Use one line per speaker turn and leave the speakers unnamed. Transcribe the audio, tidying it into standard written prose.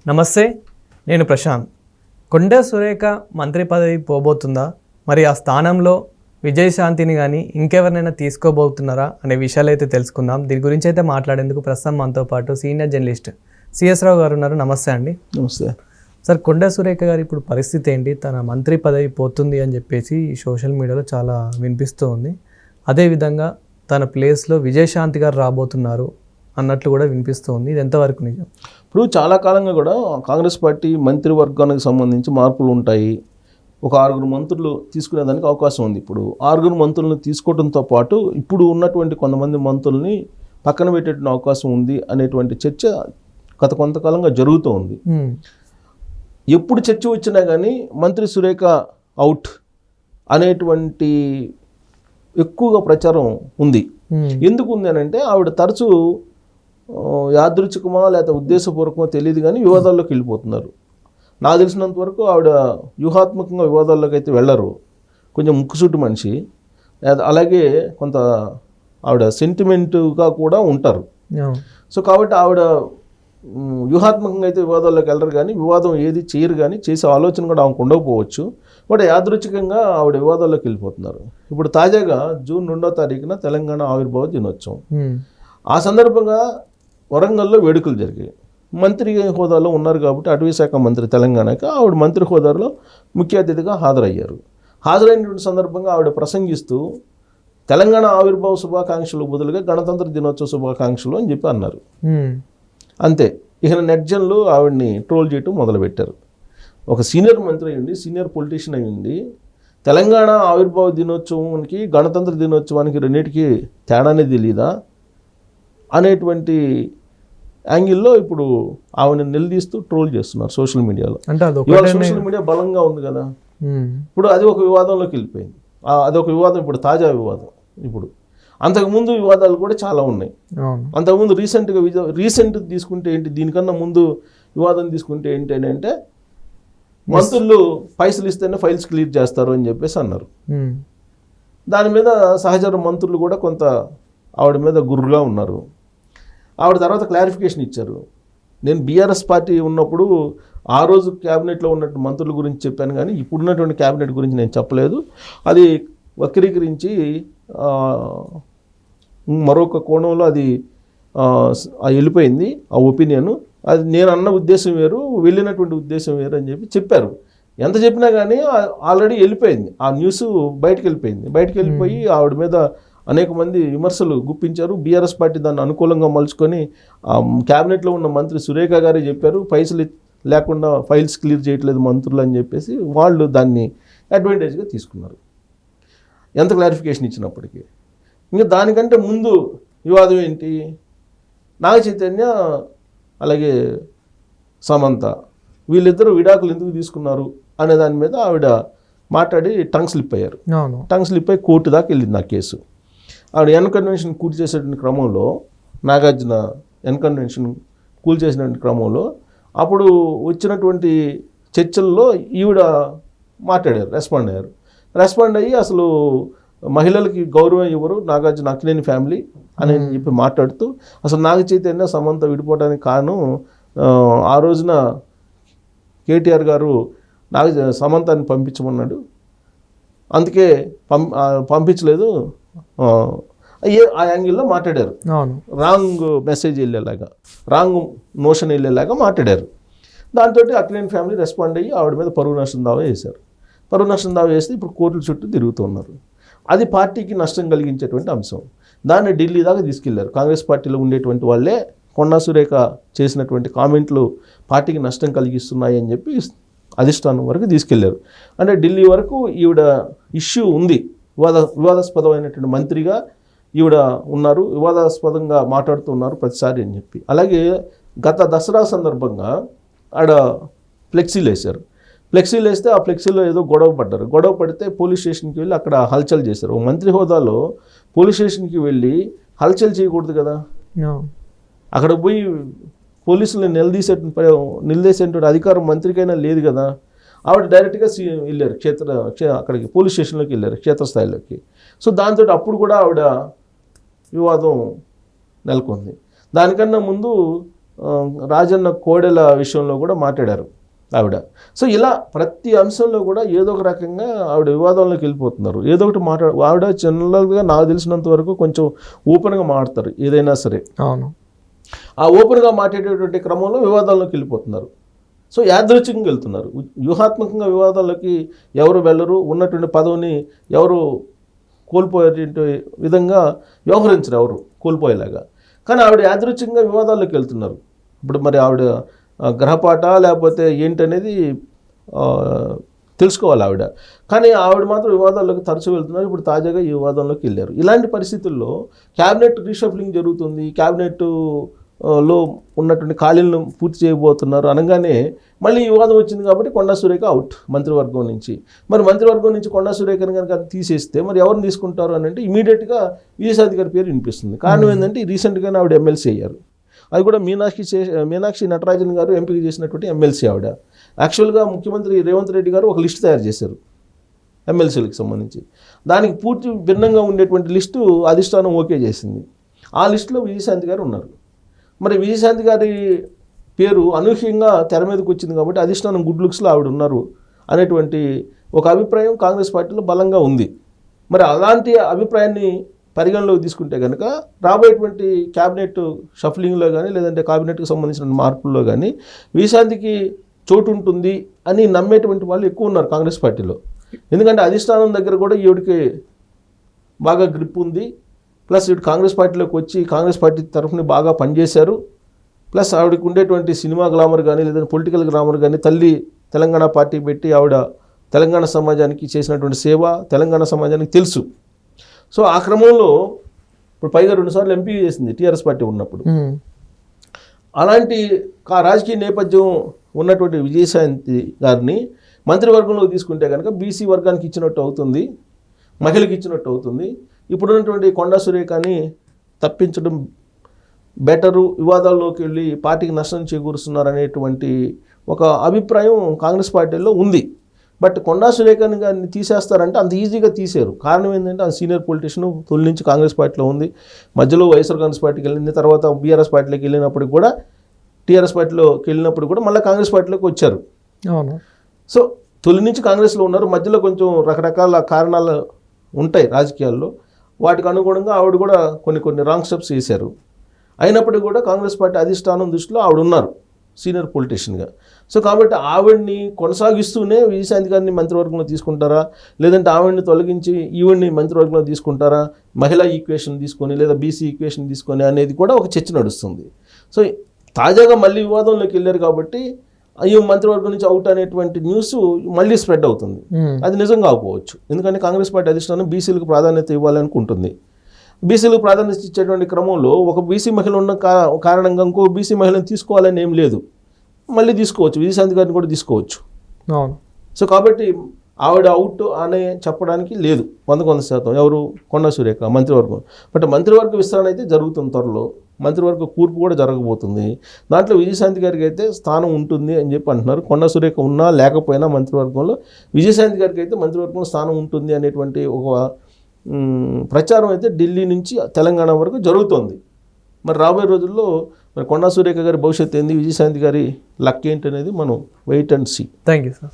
నమస్తే, నేను ప్రశాంత్. కొండా సురేఖ మంత్రి పదవి పోబోతుందా, మరి ఆ స్థానంలో విజయశాంతిని కానీ ఇంకెవరినైనా తీసుకోబోతున్నారా అనే విషయాలు అయితే తెలుసుకుందాం. దీని గురించి అయితే మాట్లాడేందుకు ప్రస్తుతం మనతో పాటు సీనియర్ జర్నలిస్ట్ సిఎస్ రావు గారు ఉన్నారు. నమస్తే అండి.
నమస్తే
సార్. కొండా సురేఖ గారు ఇప్పుడు పరిస్థితి ఏంటి? తన మంత్రి పదవి పోతుంది అని చెప్పేసి సోషల్ మీడియాలో చాలా వినిపిస్తూ ఉంది. అదేవిధంగా తన ప్లేస్లో విజయశాంతి గారు రాబోతున్నారు అన్నట్లు కూడా వినిపిస్తుంది. ఇది ఎంతవరకు నిజం?
ఇప్పుడు చాలా కాలంగా కూడా కాంగ్రెస్ పార్టీ మంత్రివర్గానికి సంబంధించి మార్పులు ఉంటాయి. ఒక 6 మంత్రులు తీసుకునేదానికి అవకాశం ఉంది. ఇప్పుడు 6 మంత్రులను తీసుకోవడంతో పాటు ఇప్పుడు ఉన్నటువంటి కొంతమంది మంత్రుల్ని పక్కన పెట్టేటువంటి అవకాశం ఉంది అనేటువంటి చర్చ గత కొంతకాలంగా జరుగుతూ ఉంది. ఎప్పుడు చర్చ వచ్చినా కానీ మంత్రి సురేఖ అవుట్ అనేటువంటి ఎక్కువగా ప్రచారం ఉంది. ఎందుకు ఉంది అని అంటే ఆవిడ తరచూ యాదృచ్ఛికమా లేకపోతే ఉద్దేశపూర్వకమో తెలియదు కానీ వివాదాల్లోకి వెళ్ళిపోతున్నారు. నాకు తెలిసినంత వరకు ఆవిడ వ్యూహాత్మకంగా వివాదాల్లోకి అయితే వెళ్ళరు. కొంచెం ముక్కుసూటి మనిషి, అలాగే కొంత ఆవిడ సెంటిమెంట్గా కూడా ఉంటారు. సో కాబట్టి ఆవిడ వ్యూహాత్మకంగా అయితే వివాదాల్లోకి వెళ్ళరు, కానీ వివాదం ఏది చేయరు, కానీ చేసే ఆలోచన కూడా ఆమెకు ఉండకపోవచ్చు. బట్ యాదృచ్ఛికంగా ఆవిడ వివాదాల్లోకి వెళ్ళిపోతున్నారు. ఇప్పుడు తాజాగా జూన్ 2వ తారీఖున తెలంగాణ ఆవిర్భావ దినోత్సవం. ఆ సందర్భంగా వరంగల్లో వేడుకలు జరిగాయి. మంత్రి హోదాలో ఉన్నారు కాబట్టి అటవీ శాఖ మంత్రి తెలంగాణకి ఆవిడ మంత్రి హోదాలో ముఖ్య అతిథిగా హాజరయ్యారు. హాజరైనటువంటి సందర్భంగా ఆవిడ ప్రసంగిస్తూ తెలంగాణ ఆవిర్భావ శుభాకాంక్షలు బదులుగా గణతంత్ర దినోత్సవ శుభాకాంక్షలు అని చెప్పి అన్నారు. అంతే. ఇక నెట్జన్లు ఆవిడ్ని ట్రోల్ చేయటం మొదలుపెట్టారు. ఒక సీనియర్ మంత్రి అయ్యింది, సీనియర్ పొలిటీషియన్ అయ్యింది, తెలంగాణ ఆవిర్భావ దినోత్సవానికి గణతంత్ర దినోత్సవానికి రెండింటికి తేడానే తెలీదా అనేటువంటి యాంగిల్లో ఇప్పుడు ఆవిడని నిలదీస్తూ ట్రోల్ చేస్తున్నారు సోషల్ మీడియాలో. ఇవాళ సోషల్ మీడియా బలంగా ఉంది కదా, ఇప్పుడు అది ఒక వివాదంలోకి వెళ్ళిపోయింది. అదొక వివాదం, ఇప్పుడు తాజా వివాదం. ఇప్పుడు అంతకుముందు వివాదాలు కూడా చాలా ఉన్నాయి. అంతకుముందు రీసెంట్ తీసుకుంటే ఏంటి, దీనికన్నా ముందు వివాదం తీసుకుంటే ఏంటి అని అంటే మంత్రులు పైసలు ఇస్తేనే ఫైల్స్ క్లియర్ చేస్తారు అని చెప్పేసి అన్నారు. దాని మీద సహచర మంత్రులు కూడా కొంత ఆవిడ మీద గుర్రుగా ఉన్నారు. ఆవిడ తర్వాత క్లారిఫికేషన్ ఇచ్చారు. నేను బీఆర్ఎస్ పార్టీ ఉన్నప్పుడు ఆ రోజు క్యాబినెట్లో ఉన్నట్టు మంత్రుల గురించి చెప్పాను, కానీ ఇప్పుడున్నటువంటి క్యాబినెట్ గురించి నేను చెప్పలేదు. అది వక్రీకరించి మరొక కోణంలో అది వెళ్ళిపోయింది ఆ ఒపీనియన్. అది నేను అన్న ఉద్దేశం వేరు, వెళ్ళినటువంటి ఉద్దేశం వేరు అని చెప్పారు. ఎంత చెప్పినా కానీ ఆల్రెడీ వెళ్ళిపోయింది, ఆ న్యూస్ బయటకు వెళ్ళిపోయి ఆవిడ మీద అనేక మంది విమర్శలు గుప్పించారు. బీఆర్ఎస్ పార్టీ దాన్ని అనుకూలంగా మలుచుకొని క్యాబినెట్లో ఉన్న మంత్రి సురేఖ గారే చెప్పారు, పైసలు లేకుండా ఫైల్స్ క్లియర్ చేయట్లేదు మంత్రులు అని చెప్పేసి వాళ్ళు దాన్ని అడ్వాంటేజ్గా తీసుకున్నారు, ఎంత క్లారిఫికేషన్ ఇచ్చినప్పటికీ. ఇంకా దానికంటే ముందు వివాదం ఏంటి, నాగ చైతన్య అలాగే సమంత వీళ్ళిద్దరూ విడాకులు ఎందుకు తీసుకున్నారు అనే దాని మీద ఆవిడ మాట్లాడి టంగ్ స్లిప్ అయ్యారు. టంగ్ స్లిప్ అయ్యి కోర్టు దాకా వెళ్ళింది ఆ కేసు. ఆవిడ ఎన్ కన్వెన్షన్ కూల్ చేసేటువంటి క్రమంలో, నాగార్జున ఎన్ కన్వెన్షన్ కూల్ చేసినటువంటి క్రమంలో అప్పుడు వచ్చినటువంటి చర్చల్లో ఈవిడ మాట్లాడారు, రెస్పాండ్ అయ్యి అసలు మహిళలకి గౌరవం ఇవ్వరు నాగార్జున అక్కినేని ఫ్యామిలీ అని చెప్పి మాట్లాడుతూ అసలు నాగ చైతన్య సమంత విడిపోవడానికి కారణం ఆ రోజున కేటీఆర్ గారు సమంతాన్ని పంపించమన్నాడు, అందుకే పంపించలేదు ఆ యాంగిల్లో మాట్లాడారు. రాంగ్ మెసేజ్ వెళ్ళేలాగా, రాంగ్ నోషన్ వెళ్ళేలాగా మాట్లాడారు. దాంతో అక్కినేని ఫ్యామిలీ రెస్పాండ్ అయ్యి ఆవిడ మీద పరువు నష్టం దావా వేశారు. పరువు నష్టం దావా వేస్తే ఇప్పుడు కోర్టుల చుట్టూ తిరుగుతున్నారు. అది పార్టీకి నష్టం కలిగించేటువంటి అంశం. దాన్ని ఢిల్లీ దాకా తీసుకెళ్లారు. కాంగ్రెస్ పార్టీలో ఉండేటువంటి వాళ్ళే కొండా సురేఖ చేసినటువంటి కామెంట్లు పార్టీకి నష్టం కలిగిస్తున్నాయి అని చెప్పి అధిష్టానం వరకు తీసుకెళ్లారు. అంటే ఢిల్లీ వరకు ఈవిడ ఇష్యూ ఉంది, వివాదాస్పదమైనటువంటి మంత్రిగా ఈవిడ ఉన్నారు, వివాదాస్పదంగా మాట్లాడుతున్నారు ప్రతిసారి అని చెప్పి. అలాగే గత దసరా సందర్భంగా ఆడ ఫ్లెక్సీలు వేశారు. ఫ్లెక్సీలు వేస్తే ఆ ఫ్లెక్సీలో ఏదో గొడవ పడితే పోలీస్ స్టేషన్కి వెళ్ళి అక్కడ హల్చల్ చేశారు. ఒక మంత్రి హోదాలో పోలీస్ స్టేషన్కి వెళ్ళి హల్చల్ చేయకూడదు కదా, అక్కడ పోయి పోలీసులను నిలదీసేటువంటి అధికారం మంత్రికైనా లేదు కదా. ఆవిడ డైరెక్ట్గా వెళ్ళారు అక్కడికి పోలీస్ స్టేషన్లోకి వెళ్ళారు, క్షేత్రస్థాయిలోకి. సో దాంతో అప్పుడు కూడా ఆవిడ వివాదం నెలకొంది. దానికన్నా ముందు రాజన్న కోడెల విషయంలో కూడా మాట్లాడారు ఆవిడ. సో ఇలా ప్రతి అంశంలో కూడా ఏదో ఒక రకంగా ఆవిడ వివాదంలోకి వెళ్ళిపోతున్నారు. ఏదో ఒకటి ఆవిడ జనరల్గా నాకు తెలిసినంత వరకు కొంచెం ఓపెన్గా మాట్లాడతారు ఏదైనా సరే.
అవును.
ఆ ఓపెన్గా మాట్లాడేటువంటి క్రమంలో వివాదాల్లోకి వెళ్ళిపోతున్నారు. సో యాదృచ్ఛికంగా వెళ్తున్నారు. వ్యూహాత్మకంగా వివాదాల్లోకి ఎవరు వెళ్ళరు, ఉన్నటువంటి పదవిని ఎవరు కోల్పోయేటువంటి విధంగా వ్యవహరించరు, ఎవరు కోల్పోయేలాగా. కానీ ఆవిడ యాదృచ్ఛికంగా వివాదాల్లోకి వెళ్తున్నారు. ఇప్పుడు మరి ఆవిడ గ్రహపాట లేకపోతే ఏంటనేది తెలుసుకోవాలి ఆవిడ. కానీ ఆవిడ మాత్రం వివాదాల్లోకి తరచూ వెళ్తున్నారు. ఇప్పుడు తాజాగా ఈ వివాదంలోకి వెళ్ళారు. ఇలాంటి పరిస్థితుల్లో క్యాబినెట్ రీషఫ్లింగ్ జరుగుతుంది, క్యాబినెట్ లో ఉన్నటువంటి ఖాళీలను పూర్తి చేయబోతున్నారు అనగానే మళ్ళీ వివాదం వచ్చింది కాబట్టి కొండా సురేఖ అవుట్ మంత్రివర్గం నుంచి. మరి మంత్రివర్గం నుంచి కొండా సురేఖని కనుక తీసేస్తే మరి ఎవరిని తీసుకుంటారు అని అంటే ఇమీడియట్గా విజయశాంతి గారి పేరు వినిపిస్తుంది. కారణం ఏంటంటే రీసెంట్గానే ఆవిడ ఎమ్మెల్సీ అయ్యారు. అది కూడా మీనాక్షి నటరాజన్ గారు ఎంపిక చేసినటువంటి ఎమ్మెల్సీ ఆవిడ. యాక్చువల్గా ముఖ్యమంత్రి రేవంత్ రెడ్డి గారు ఒక లిస్ట్ తయారు చేశారు ఎమ్మెల్సీలకు సంబంధించి. దానికి పూర్తి భిన్నంగా ఉండేటువంటి లిస్టు అధిష్టానం ఓకే చేసింది. ఆ లిస్టులో విజయశాంతి గారు ఉన్నారు. మరి విజయశాంతి గారి పేరు అనూహ్యంగా తెర మీదకి వచ్చింది కాబట్టి అధిష్టానం గుడ్ లుక్స్లో ఆవిడ ఉన్నారు అనేటువంటి ఒక అభిప్రాయం కాంగ్రెస్ పార్టీలో బలంగా ఉంది. మరి అలాంటి అభిప్రాయాన్ని పరిగణలోకి తీసుకుంటే కనుక రాబోయేటువంటి క్యాబినెట్ షఫ్లింగ్లో కానీ లేదంటే క్యాబినెట్కి సంబంధించిన మార్పుల్లో కానీ విజయశాంతికి చోటు ఉంటుంది అని నమ్మేటువంటి వాళ్ళు ఎక్కువ ఉన్నారు కాంగ్రెస్ పార్టీలో. ఎందుకంటే అధిష్టానం దగ్గర కూడా ఈవిడికి బాగా గ్రిప్ ఉంది. ప్లస్ ఇటు కాంగ్రెస్ పార్టీలోకి వచ్చి కాంగ్రెస్ పార్టీ తరఫున బాగా పనిచేశారు. ప్లస్ ఆవిడకి ఉండేటువంటి సినిమా గ్లామర్ కానీ లేదంటే పొలిటికల్ గ్లామర్ కానీ తల్లి తెలంగాణ పార్టీ పెట్టి ఆవిడ తెలంగాణ సమాజానికి చేసినటువంటి సేవ తెలంగాణ సమాజానికి తెలుసు. సో ఆ క్రమంలో ఇప్పుడు పైగా 2 సార్లు ఎంపీ చేసింది టీఆర్ఎస్ పార్టీ ఉన్నప్పుడు. అలాంటి రాజకీయ నేపథ్యం ఉన్నటువంటి విజయశాంతి గారిని మంత్రివర్గంలోకి తీసుకుంటే కనుక బీసీ వర్గానికి ఇచ్చినట్టు అవుతుంది, మహిళకి ఇచ్చినట్టు అవుతుంది. ఇప్పుడున్నటువంటి కొండా సురేఖని తప్పించడం బెటరు, వివాదాల్లోకి వెళ్ళి పార్టీకి నష్టం చేకూరుస్తున్నారు అనేటువంటి ఒక అభిప్రాయం కాంగ్రెస్ పార్టీలో ఉంది. బట్ కొండా సురేఖని గారిని తీసేస్తారంటే అంత ఈజీగా తీసారు. కారణం ఏంటంటే ఆ సీనియర్ పొలిటీషియన్ తొలి నుంచి కాంగ్రెస్ పార్టీలో ఉంది. మధ్యలో వైఎస్ఆర్ కాంగ్రెస్ పార్టీకి వెళ్ళింది, తర్వాత బీఆర్ఎస్ పార్టీలోకి వెళ్ళినప్పుడు కూడా టీఆర్ఎస్ పార్టీలోకి వెళ్ళినప్పుడు కూడా మళ్ళీ కాంగ్రెస్ పార్టీలోకి వచ్చారు.
అవును.
సో తొలి నుంచి కాంగ్రెస్లో ఉన్నారు. మధ్యలో కొంచెం రకరకాల కారణాలు ఉంటాయి రాజకీయాల్లో. వాటికి అనుగుణంగా ఆవిడ కూడా కొన్ని రాంగ్ స్టెప్స్ చేశారు. అయినప్పటికీ కూడా కాంగ్రెస్ పార్టీ అధిష్టానం దృష్టిలో ఆవిడ ఉన్నారు సీనియర్ పొలిటీషియన్గా. సో కాబట్టి ఆవిడ్ని కొనసాగిస్తూనే విజయశాంతి గారిని మంత్రివర్గంలో తీసుకుంటారా, లేదంటే ఆవిడ్ని తొలగించి ఈవిడ్ని మంత్రివర్గంలో తీసుకుంటారా, మహిళా ఈక్వేషన్ తీసుకొని లేదా బీసీ ఈక్వేషన్ తీసుకొని అనేది కూడా ఒక చర్చ నడుస్తుంది. సో తాజాగా మళ్ళీ వివాదంలోకి వెళ్ళారు కాబట్టి ఈ మంత్రివర్గం నుంచి అవుట్ అనేటువంటి న్యూస్ మళ్ళీ స్ప్రెడ్ అవుతుంది. అది నిజం కాకపోవచ్చు. ఎందుకంటే కాంగ్రెస్ పార్టీ అధిష్టానం బీసీలకు ప్రాధాన్యత ఇవ్వాలనుకుంటుంది. బీసీలకు ప్రాధాన్యత ఇచ్చేటువంటి క్రమంలో ఒక బీసీ మహిళ ఉన్న కారణంగా ఇంకో బీసీ మహిళను తీసుకోవాలని ఏం లేదు, మళ్ళీ తీసుకోవచ్చు, విజయశాంతి గారిని కూడా తీసుకోవచ్చు.
అవును.
సో కాబట్టి ఆవిడ అవుట్ అనే చెప్పడానికి లేదు 100% ఎవరు కొండా సురేఖ మంత్రివర్గం. బట్ మంత్రివర్గ విస్తరణ అయితే జరుగుతుంది త్వరలో. మంత్రివర్గ కూర్పు కూడా జరగబోతుంది. దాంట్లో విజయశాంతి గారికి అయితే స్థానం ఉంటుంది అని చెప్పి అంటున్నారు. కొండా సురేఖ ఉన్నా లేకపోయినా మంత్రివర్గంలో విజయశాంతి గారికి అయితే మంత్రివర్గంలో స్థానం ఉంటుంది అనేటువంటి ఒక ప్రచారం అయితే ఢిల్లీ నుంచి తెలంగాణ వరకు జరుగుతోంది. మరి రాబోయే రోజుల్లో మరి కొండా సురేఖ గారి భవిష్యత్తు ఏంది, విజయశాంతి గారి లక్ ఏంటి అనేది మనం wait and see.
Thank you sir.